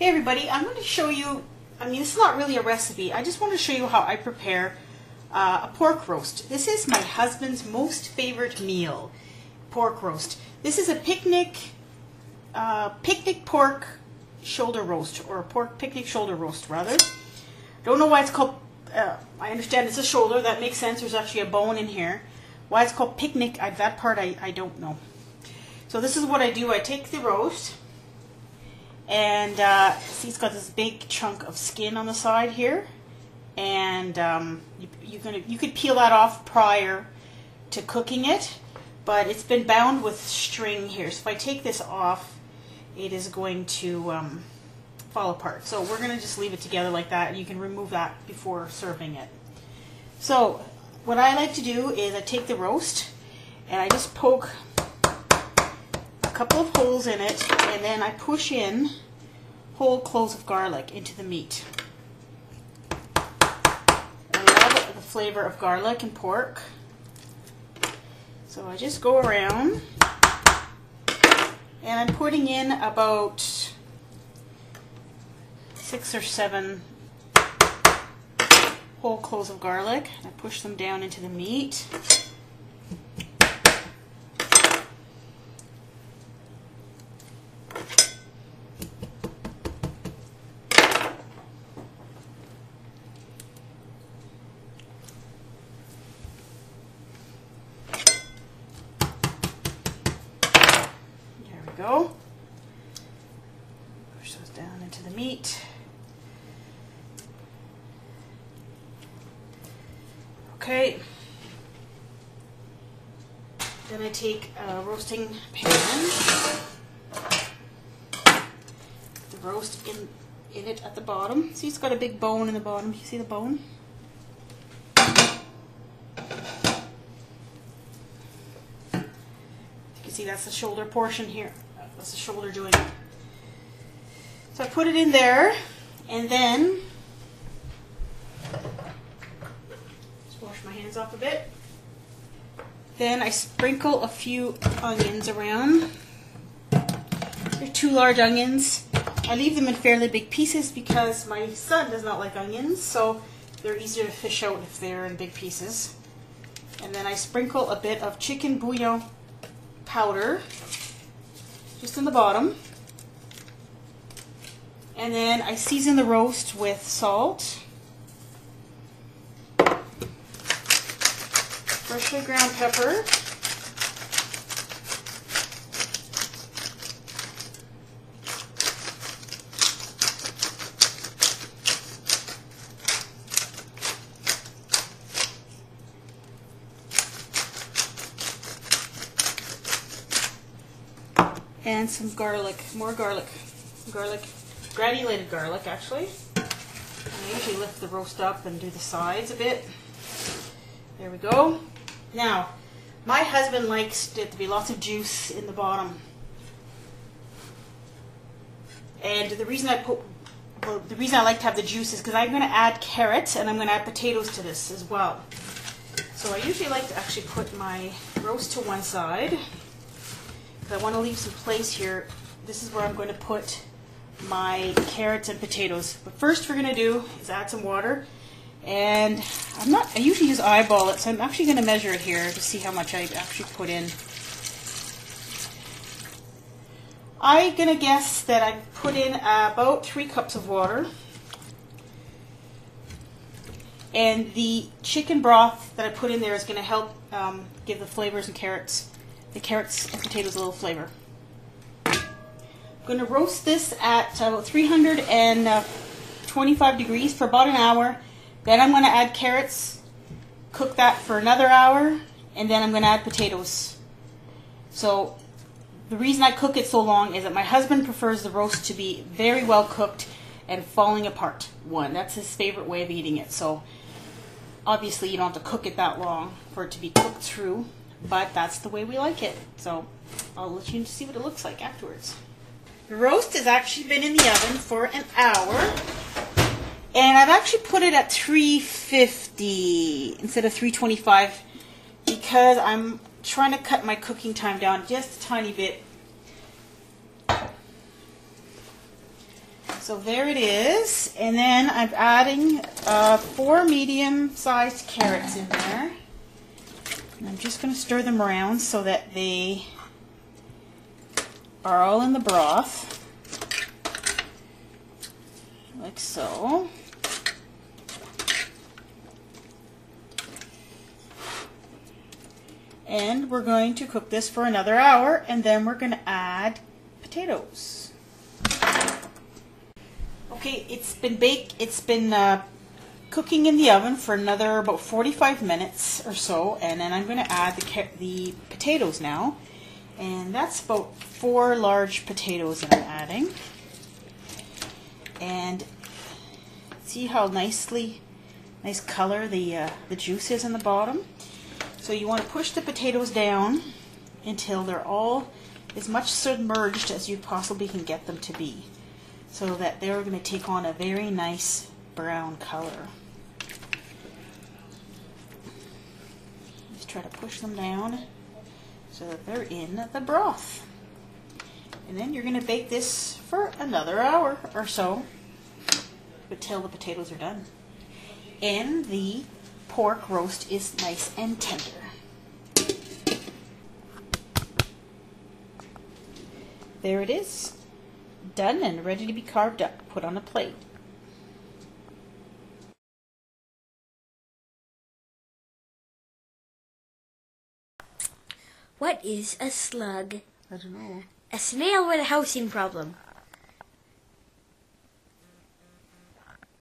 Hey everybody, I'm going to show you, this is not really a recipe, I just want to show you how I prepare a pork roast. This is my husband's most favorite meal, pork roast. This is a picnic pork shoulder roast, or a pork picnic shoulder roast rather. Don't know why it's called, I understand it's a shoulder, that makes sense, there's actually a bone in here. Why it's called picnic, that part I don't know. So this is what I do, I take the roast, and see, it's got this big chunk of skin on the side here, and you could peel that off prior to cooking it, but it's been bound with string here. So if I take this off, it is going to fall apart. So we're going to just leave it together like that, and you can remove that before serving it. So what I like to do is I take the roast and I just poke a couple of holes in it, and then I push in whole cloves of garlic into the meat. I love the flavor of garlic and pork. So I just go around and I'm putting in about 6 or 7 whole cloves of garlic. I push them down into the meat. Go. Push those down into the meat. Okay. Then I take a roasting pan. The roast in it at the bottom. See, it's got a big bone in the bottom. You see the bone? See, that's the shoulder portion here. That's the shoulder joint. So I put it in there, and then just wash my hands off a bit. Then I sprinkle a few onions around. They're 2 large onions. I leave them in fairly big pieces because my son does not like onions, so they're easier to fish out if they're in big pieces. And then I sprinkle a bit of chicken bouillon powder just in the bottom, and then I season the roast with salt, freshly ground pepper, and some garlic, more garlic, granulated garlic actually. And I usually lift the roast up and do the sides a bit. There we go. Now, my husband likes it to be lots of juice in the bottom. And the reason I like to have the juice is because I'm going to add carrots and I'm going to add potatoes to this as well. So I usually like to actually put my roast to one side. I want to leave some place here. This is where I'm going to put my carrots and potatoes. But first we're going to do is add some water. And I usually just eyeball it, so I'm actually going to measure it here to see how much I actually put in. I'm going to guess that I put in about 3 cups of water. And the chicken broth that I put in there is going to help give the flavors and the carrots and potatoes a little flavor. I'm going to roast this at about 325 degrees for about an hour. Then I'm going to add carrots, cook that for another hour, and then I'm going to add potatoes. So the reason I cook it so long is that my husband prefers the roast to be very well cooked and falling apart. That's his favorite way of eating it. So obviously you don't have to cook it that long for it to be cooked through. But that's the way we like it. So I'll let you see what it looks like afterwards. The roast has actually been in the oven for an hour. And I've actually put it at 350 instead of 325 because I'm trying to cut my cooking time down just a tiny bit. So there it is. And then I'm adding 4 medium-sized carrots in there. And I'm just going to stir them around so that they are all in the broth. Like so. And we're going to cook this for another hour, and then we're going to add potatoes. Okay, it's been cooking in the oven for another about 45 minutes or so, and then I'm going to add the potatoes now. And that's about 4 large potatoes that I'm adding. And see how nice color the juice is in the bottom. So you want to push the potatoes down until they're all as much submerged as you possibly can get them to be, so that they're going to take on a very nice brown color. Just try to push them down so that they're in the broth. And then you're going to bake this for another hour or so until the potatoes are done. And the pork roast is nice and tender. There it is, done and ready to be carved up, put on a plate. What is a slug? I don't know. A snail with a housing problem.